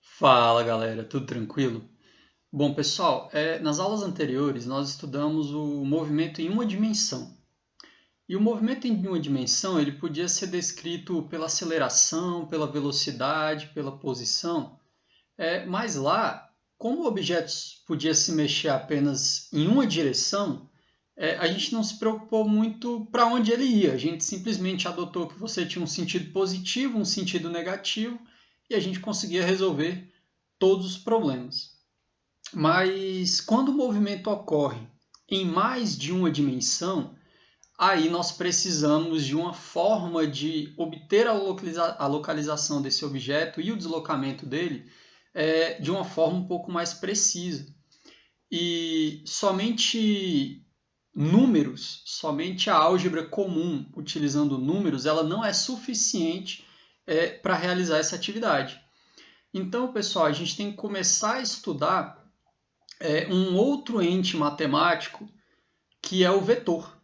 Fala galera, tudo tranquilo? Bom, pessoal, nas aulas anteriores nós estudamos o movimento em uma dimensão. E o movimento em uma dimensão ele podia ser descrito pela aceleração, pela velocidade, pela posição. Mas lá, como o objeto podia se mexer apenas em uma direção, a gente não se preocupou muito para onde ele ia. A gente simplesmente adotou que você tinha um sentido positivo, um sentido negativo, e a gente conseguia resolver todos os problemas. Mas quando o movimento ocorre em mais de uma dimensão, aí nós precisamos de uma forma de obter a localização desse objeto e o deslocamento dele de uma forma um pouco mais precisa. E somente números, somente a álgebra comum utilizando números, ela não é suficiente para realizar essa atividade. Então, pessoal, a gente tem que começar a estudar um outro ente matemático que é o vetor.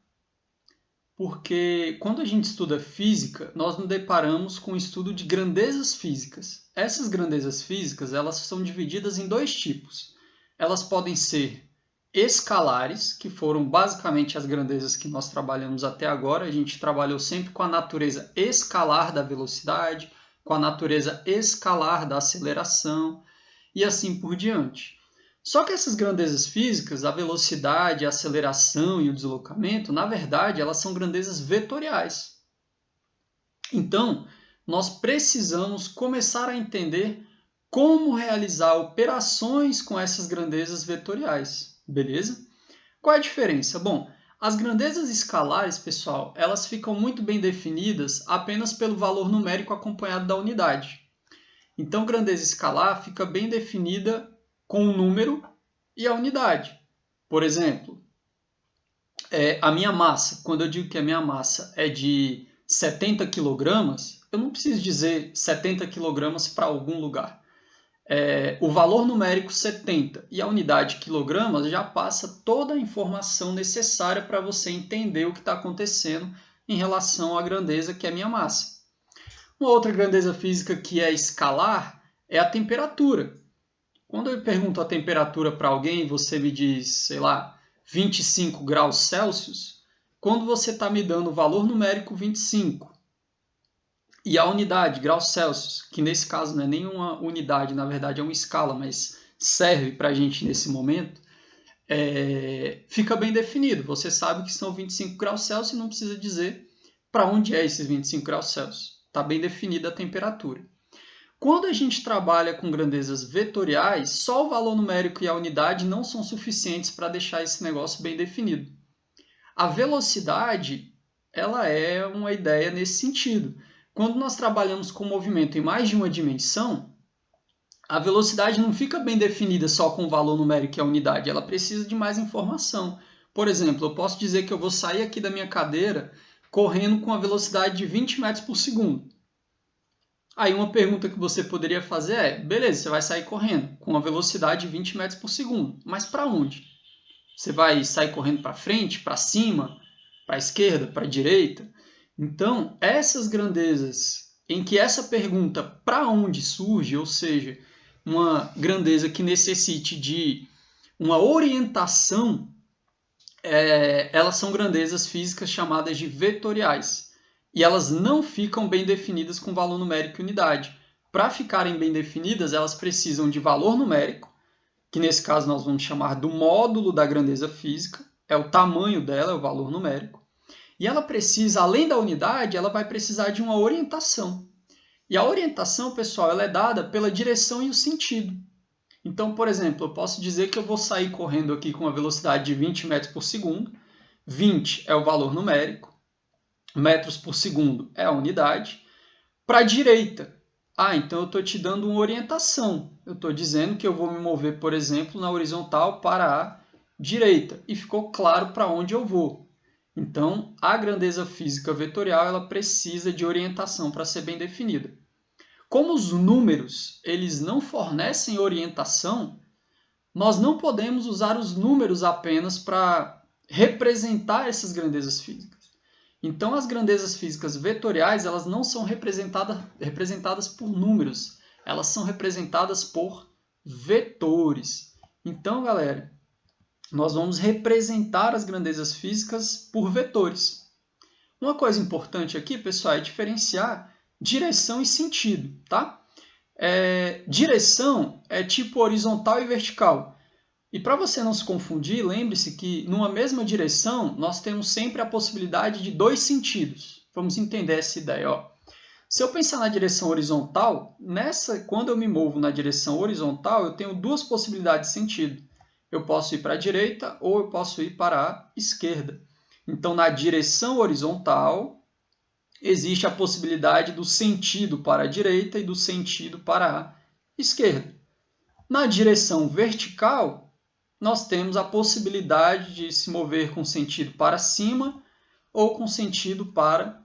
Porque quando a gente estuda física, nós nos deparamos com o estudo de grandezas físicas. Essas grandezas físicas, elas são divididas em dois tipos. Elas podem ser escalares, que foram basicamente as grandezas que nós trabalhamos até agora. A gente trabalhou sempre com a natureza escalar da velocidade, com a natureza escalar da aceleração e assim por diante. Só que essas grandezas físicas, a velocidade, a aceleração e o deslocamento, na verdade, elas são grandezas vetoriais. Então, nós precisamos começar a entender como realizar operações com essas grandezas vetoriais, beleza? Qual é a diferença? Bom, as grandezas escalares, pessoal, elas ficam muito bem definidas apenas pelo valor numérico acompanhado da unidade. Então, grandeza escalar fica bem definida com o número e a unidade. Por exemplo, a minha massa, quando eu digo que a minha massa é de 70 quilogramas, eu não preciso dizer 70 quilogramas para algum lugar. O valor numérico 70 e a unidade quilogramas já passa toda a informação necessária para você entender o que está acontecendo em relação à grandeza que é a minha massa. Uma outra grandeza física que é escalar é a temperatura. Quando eu pergunto a temperatura para alguém e você me diz, sei lá, 25 graus Celsius, quando você está me dando o valor numérico 25 e a unidade, graus Celsius, que nesse caso não é nenhuma unidade, na verdade é uma escala, mas serve para a gente nesse momento, fica bem definido. Você sabe que são 25 graus Celsius e não precisa dizer para onde é esses 25 graus Celsius. Está bem definida a temperatura. Quando a gente trabalha com grandezas vetoriais, só o valor numérico e a unidade não são suficientes para deixar esse negócio bem definido. A velocidade, ela é uma ideia nesse sentido. Quando nós trabalhamos com movimento em mais de uma dimensão, a velocidade não fica bem definida só com o valor numérico e a unidade, ela precisa de mais informação. Por exemplo, eu posso dizer que eu vou sair aqui da minha cadeira correndo com a velocidade de 20 metros por segundo. Aí uma pergunta que você poderia fazer é, beleza, você vai sair correndo com uma velocidade de 20 metros por segundo, mas para onde? Você vai sair correndo para frente, para cima, para a esquerda, para a direita? Então, essas grandezas em que essa pergunta para onde surge, ou seja, uma grandeza que necessite de uma orientação, elas são grandezas físicas chamadas de vetoriais. E elas não ficam bem definidas com valor numérico e unidade. Para ficarem bem definidas, elas precisam de valor numérico, que nesse caso nós vamos chamar do módulo da grandeza física, é o tamanho dela, é o valor numérico. E ela precisa, além da unidade, ela vai precisar de uma orientação. E a orientação, pessoal, ela é dada pela direção e o sentido. Então, por exemplo, eu posso dizer que eu vou sair correndo aqui com uma velocidade de 20 metros por segundo. 20 é o valor numérico, metros por segundo é a unidade. Para a direita, então eu estou te dando uma orientação. Eu estou dizendo que eu vou me mover, por exemplo, na horizontal para a direita. E ficou claro para onde eu vou. Então, a grandeza física vetorial ela precisa de orientação para ser bem definida. Como os números eles não fornecem orientação, nós não podemos usar os números apenas para representar essas grandezas físicas. Então, as grandezas físicas vetoriais elas não são representadas por números, elas são representadas por vetores. Então, galera, nós vamos representar as grandezas físicas por vetores. Uma coisa importante aqui, pessoal, é diferenciar direção e sentido, tá? Direção é tipo horizontal e vertical. E para você não se confundir, lembre-se que numa mesma direção nós temos sempre a possibilidade de dois sentidos. Vamos entender essa ideia, ó. Se eu pensar na direção horizontal, quando eu me movo na direção horizontal, eu tenho duas possibilidades de sentido. Eu posso ir para a direita ou eu posso ir para a esquerda. Então, na direção horizontal, existe a possibilidade do sentido para a direita e do sentido para a esquerda. Na direção vertical, nós temos a possibilidade de se mover com sentido para cima ou com sentido para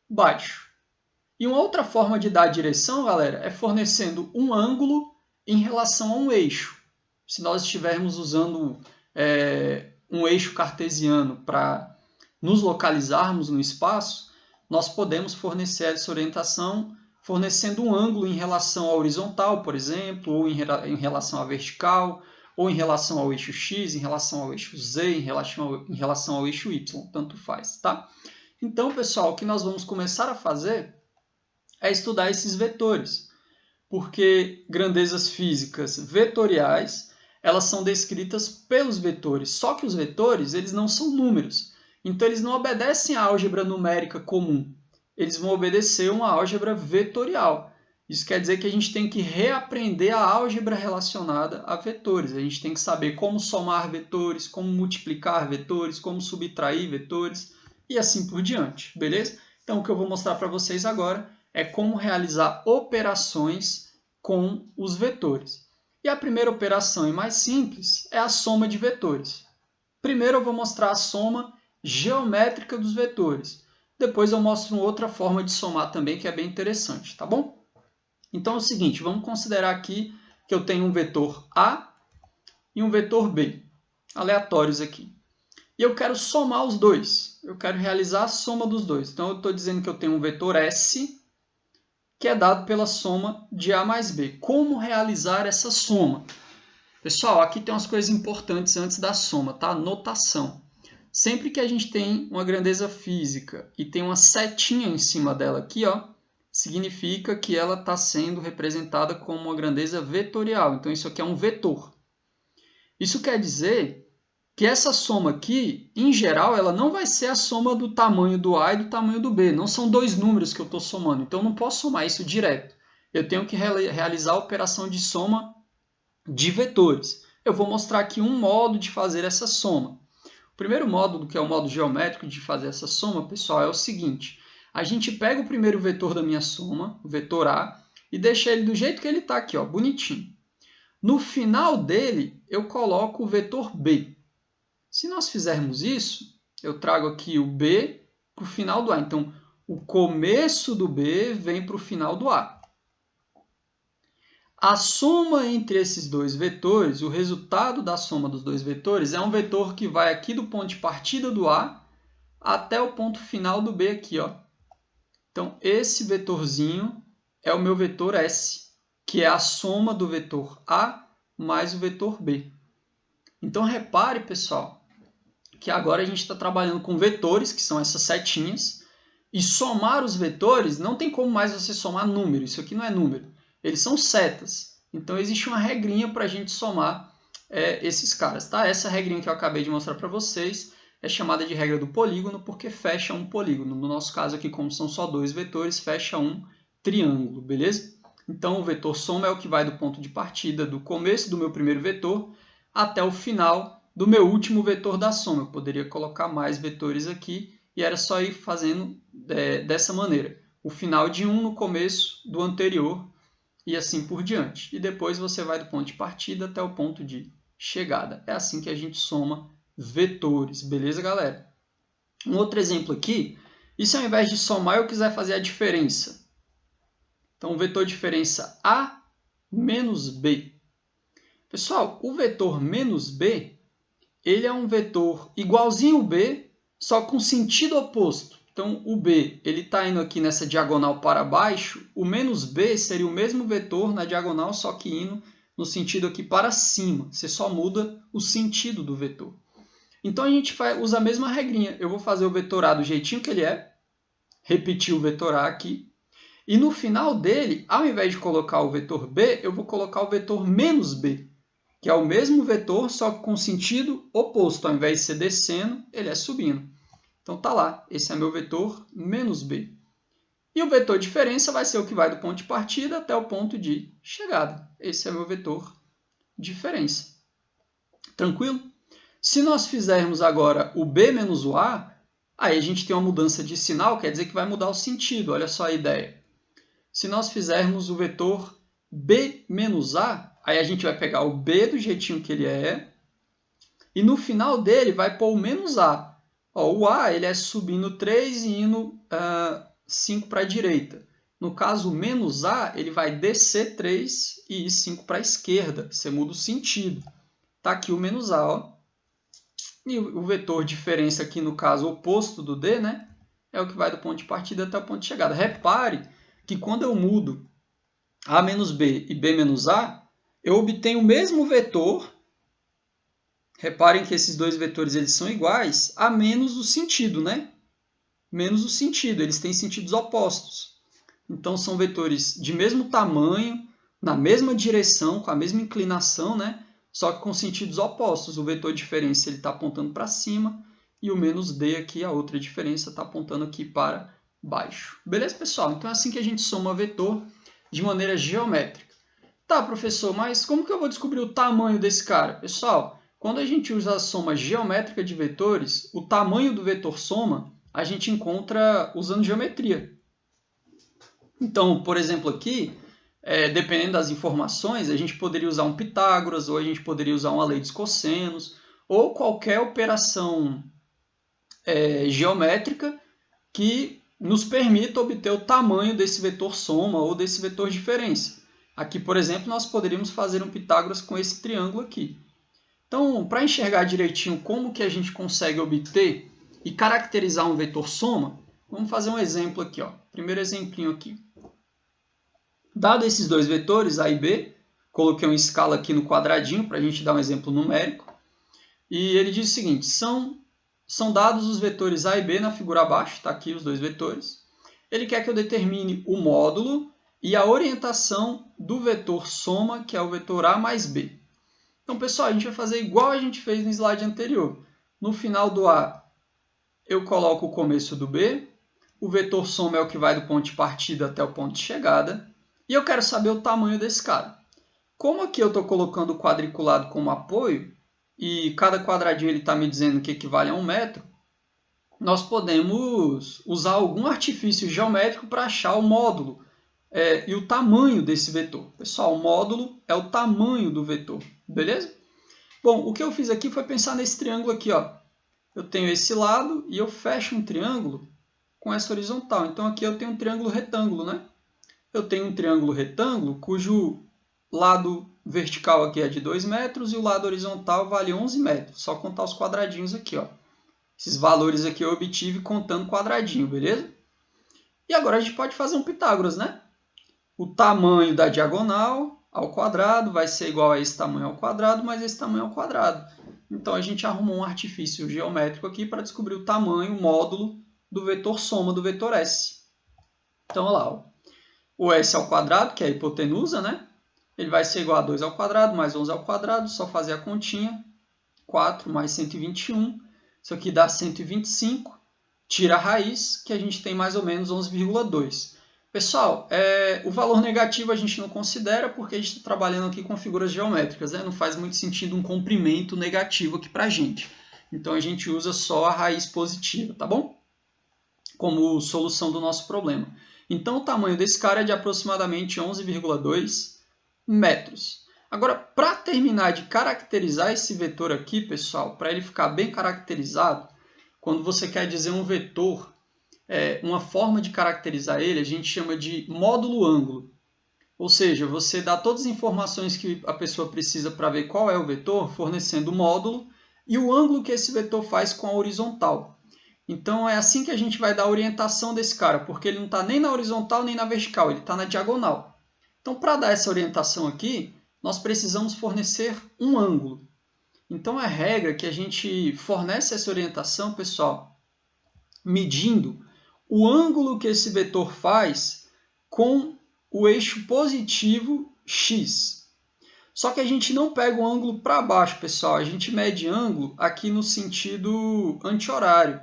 baixo. E uma outra forma de dar direção, galera, é fornecendo um ângulo em relação a um eixo. Se nós estivermos usando um eixo cartesiano para nos localizarmos no espaço, nós podemos fornecer essa orientação fornecendo um ângulo em relação à horizontal, por exemplo, ou em relação à vertical, ou em relação ao eixo X, em relação ao eixo Z, em relação ao eixo Y, tanto faz, tá? Então, pessoal, o que nós vamos começar a fazer é estudar esses vetores, porque grandezas físicas vetoriais, elas são descritas pelos vetores, só que os vetores, eles não são números, então eles não obedecem à álgebra numérica comum, eles vão obedecer uma álgebra vetorial. Isso quer dizer que a gente tem que reaprender a álgebra relacionada a vetores. A gente tem que saber como somar vetores, como multiplicar vetores, como subtrair vetores e assim por diante, beleza? Então, o que eu vou mostrar para vocês agora é como realizar operações com os vetores. E a primeira operação e mais simples é a soma de vetores. Primeiro eu vou mostrar a soma geométrica dos vetores. Depois eu mostro uma outra forma de somar também que é bem interessante, tá bom? Então é o seguinte, vamos considerar aqui que eu tenho um vetor A e um vetor B, aleatórios aqui. E eu quero somar os dois, eu quero realizar a soma dos dois. Então eu estou dizendo que eu tenho um vetor S, que é dado pela soma de A mais B. Como realizar essa soma? Pessoal, aqui tem umas coisas importantes antes da soma, tá? Notação. Sempre que a gente tem uma grandeza física e tem uma setinha em cima dela aqui, ó, significa que ela está sendo representada como uma grandeza vetorial. Então, isso aqui é um vetor. Isso quer dizer que essa soma aqui, em geral, ela não vai ser a soma do tamanho do A e do tamanho do B. Não são dois números que eu estou somando. Então, eu não posso somar isso direto. Eu tenho que realizar a operação de soma de vetores. Eu vou mostrar aqui um modo de fazer essa soma. O primeiro módulo, que é o modo geométrico de fazer essa soma, pessoal, é o seguinte. A gente pega o primeiro vetor da minha soma, o vetor A, e deixa ele do jeito que ele está aqui, ó, bonitinho. No final dele, eu coloco o vetor B. Se nós fizermos isso, eu trago aqui o B para o final do A. Então, o começo do B vem para o final do A. A soma entre esses dois vetores, o resultado da soma dos dois vetores, é um vetor que vai aqui do ponto de partida do A até o ponto final do B aqui, ó. Então, esse vetorzinho é o meu vetor S, que é a soma do vetor A mais o vetor B. Então, repare, pessoal, que agora a gente está trabalhando com vetores, que são essas setinhas, e somar os vetores, não tem como mais você somar número, isso aqui não é número. Eles são setas. Então, existe uma regrinha para a gente somar esses caras, tá? Essa regrinha que eu acabei de mostrar para vocês é chamada de regra do polígono, porque fecha um polígono. No nosso caso aqui, como são só dois vetores, fecha um triângulo, beleza? Então, o vetor soma é o que vai do ponto de partida do começo do meu primeiro vetor até o final do meu último vetor da soma. Eu poderia colocar mais vetores aqui e era só ir fazendo dessa maneira. O final de um no começo do anterior e assim por diante. E depois você vai do ponto de partida até o ponto de chegada. É assim que a gente soma vetores, beleza, galera? Um outro exemplo aqui, e se ao invés de somar eu quiser fazer a diferença? Então, o vetor diferença A menos B. Pessoal, o vetor menos B, ele é um vetor igualzinho ao B, só com sentido oposto. Então, o B ele está indo aqui nessa diagonal para baixo, o menos B seria o mesmo vetor na diagonal, só que indo no sentido aqui para cima. Você só muda o sentido do vetor. Então, a gente usa a mesma regrinha. Eu vou fazer o vetor A do jeitinho que ele é, repetir o vetor A aqui, e no final dele, ao invés de colocar o vetor B, eu vou colocar o vetor menos B, que é o mesmo vetor, só que com sentido oposto. Ao invés de ser descendo, ele é subindo. Então, tá lá. Esse é meu vetor menos B. E o vetor diferença vai ser o que vai do ponto de partida até o ponto de chegada. Esse é meu vetor diferença. Tranquilo? Se nós fizermos agora o B menos o A, aí a gente tem uma mudança de sinal, quer dizer que vai mudar o sentido. Olha só a ideia. Se nós fizermos o vetor B menos A, aí a gente vai pegar o B do jeitinho que ele é, e no final dele vai pôr o menos A. Ó, o A ele é subindo 3 e indo 5 para a direita. No caso, o menos A ele vai descer 3 e ir 5 para a esquerda. Você muda o sentido. Está aqui o menos A. Ó. E o vetor diferença aqui, no caso, oposto do D, né, é o que vai do ponto de partida até o ponto de chegada. Repare que quando eu mudo A menos B e B menos A, eu obtenho o mesmo vetor. Reparem que esses dois vetores eles são iguais, a menos o sentido, né? Menos o sentido, eles têm sentidos opostos. Então, são vetores de mesmo tamanho, na mesma direção, com a mesma inclinação, né? Só que com sentidos opostos. O vetor diferença está apontando para cima e o menos D aqui, a outra diferença, está apontando aqui para baixo. Beleza, pessoal? Então, é assim que a gente soma vetor de maneira geométrica. Tá, professor, mas como que eu vou descobrir o tamanho desse cara? Pessoal, quando a gente usa a soma geométrica de vetores, o tamanho do vetor soma a gente encontra usando geometria. Então, por exemplo, aqui, dependendo das informações, a gente poderia usar um Pitágoras, ou a gente poderia usar uma lei dos cossenos, ou qualquer operação geométrica que nos permita obter o tamanho desse vetor soma ou desse vetor diferença. Aqui, por exemplo, nós poderíamos fazer um Pitágoras com esse triângulo aqui. Então, para enxergar direitinho como que a gente consegue obter e caracterizar um vetor soma, vamos fazer um exemplo aqui. Ó. Primeiro exemplinho aqui. Dado esses dois vetores, A e B, coloquei uma escala aqui no quadradinho para a gente dar um exemplo numérico. E ele diz o seguinte, são dados os vetores A e B na figura abaixo, está aqui os dois vetores. Ele quer que eu determine o módulo e a orientação do vetor soma, que é o vetor A mais B. Então, pessoal, a gente vai fazer igual a gente fez no slide anterior. No final do A, eu coloco o começo do B. O vetor soma é o que vai do ponto de partida até o ponto de chegada. E eu quero saber o tamanho desse cara. Como aqui eu estou colocando o quadriculado como apoio, e cada quadradinho está me dizendo que equivale a 1 metro, nós podemos usar algum artifício geométrico para achar o módulo e o tamanho desse vetor. Pessoal, o módulo é o tamanho do vetor. Beleza? Bom, o que eu fiz aqui foi pensar nesse triângulo aqui. Ó. Eu tenho esse lado e eu fecho um triângulo com essa horizontal. Então, aqui eu tenho um triângulo retângulo, né? Eu tenho um triângulo retângulo cujo lado vertical aqui é de 2 metros e o lado horizontal vale 11 metros. Só contar os quadradinhos aqui. Ó. Esses valores aqui eu obtive contando quadradinho, beleza? E agora a gente pode fazer um Pitágoras, né? O tamanho da diagonal ao quadrado vai ser igual a esse tamanho ao quadrado, mais esse tamanho ao quadrado. Então, a gente arrumou um artifício geométrico aqui para descobrir o tamanho, o módulo do vetor soma do vetor S. Então, olha lá. Ó. O S ao quadrado, que é a hipotenusa, né? Ele vai ser igual a 2 ao quadrado mais 11 ao quadrado, só fazer a continha. 4 mais 121. Isso aqui dá 125. Tira a raiz, que a gente tem mais ou menos 11,2. Pessoal, o valor negativo a gente não considera porque a gente está trabalhando aqui com figuras geométricas. Né? Não faz muito sentido um comprimento negativo aqui para a gente. Então, a gente usa só a raiz positiva, tá bom? Como solução do nosso problema. Então, o tamanho desse cara é de aproximadamente 11,2 metros. Agora, para terminar de caracterizar esse vetor aqui, pessoal, para ele ficar bem caracterizado, quando você quer dizer um vetor, uma forma de caracterizar ele, a gente chama de módulo ângulo. Ou seja, você dá todas as informações que a pessoa precisa para ver qual é o vetor, fornecendo o módulo e o ângulo que esse vetor faz com a horizontal. Então é assim que a gente vai dar a orientação desse cara, porque ele não está nem na horizontal nem na vertical, ele está na diagonal. Então, para dar essa orientação aqui, nós precisamos fornecer um ângulo. Então, é regra que a gente fornece essa orientação, pessoal, medindo o ângulo que esse vetor faz com o eixo positivo x. Só que a gente não pega o ângulo para baixo, pessoal. A gente mede ângulo aqui no sentido anti-horário.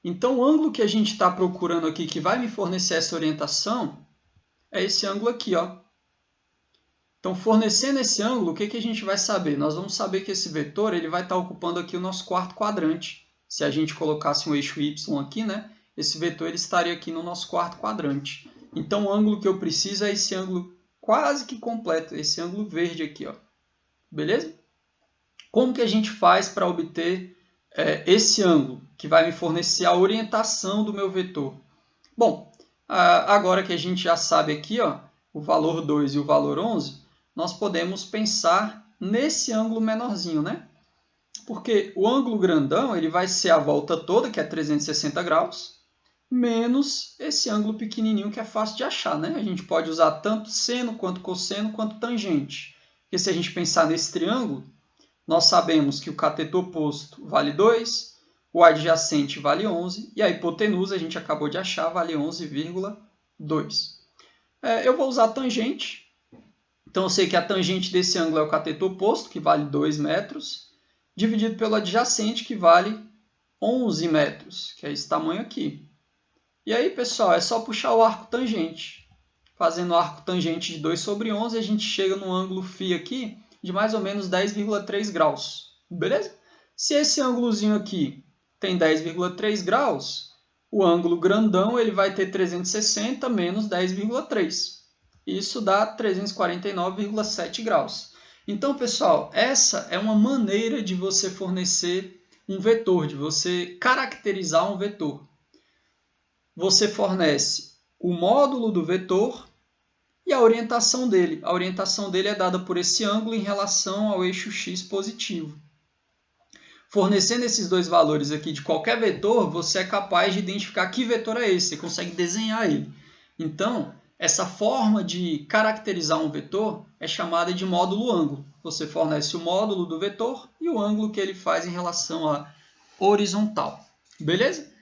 Então, o ângulo que a gente está procurando aqui, que vai me fornecer essa orientação, é esse ângulo aqui, ó. Então, fornecendo esse ângulo, o que a gente vai saber? Nós vamos saber que esse vetor ele vai estar ocupando aqui o nosso quarto quadrante. Se a gente colocasse um eixo y aqui, né, esse vetor ele estaria aqui no nosso quarto quadrante. Então, o ângulo que eu preciso é esse ângulo quase que completo, esse ângulo verde aqui, ó. Beleza? Como que a gente faz para obter esse ângulo, que vai me fornecer a orientação do meu vetor? Bom, agora que a gente já sabe aqui, ó, o valor 2 e o valor 11, nós podemos pensar nesse ângulo menorzinho, né? Porque o ângulo grandão ele vai ser a volta toda, que é 360 graus, menos esse ângulo pequenininho que é fácil de achar, né? A gente pode usar tanto seno, quanto cosseno, quanto tangente. Porque se a gente pensar nesse triângulo, nós sabemos que o cateto oposto vale 2, o adjacente vale 11, e a hipotenusa, a gente acabou de achar, vale 11,2. Eu vou usar a tangente. Então, eu sei que a tangente desse ângulo é o cateto oposto, que vale 2 metros, dividido pelo adjacente, que vale 11 metros, que é esse tamanho aqui. E aí, pessoal, é só puxar o arco tangente. Fazendo o arco tangente de 2 sobre 11, a gente chega no ângulo φ aqui de mais ou menos 10,3 graus. Beleza? Se esse ângulozinho aqui tem 10,3 graus, o ângulo grandão ele vai ter 360 menos 10,3. Isso dá 349,7 graus. Então, pessoal, essa é uma maneira de você fornecer um vetor, de você caracterizar um vetor. Você fornece o módulo do vetor e a orientação dele. A orientação dele é dada por esse ângulo em relação ao eixo x positivo. Fornecendo esses dois valores aqui de qualquer vetor, você é capaz de identificar que vetor é esse, você consegue desenhar ele. Então, essa forma de caracterizar um vetor é chamada de módulo ângulo. Você fornece o módulo do vetor e o ângulo que ele faz em relação à horizontal. Beleza?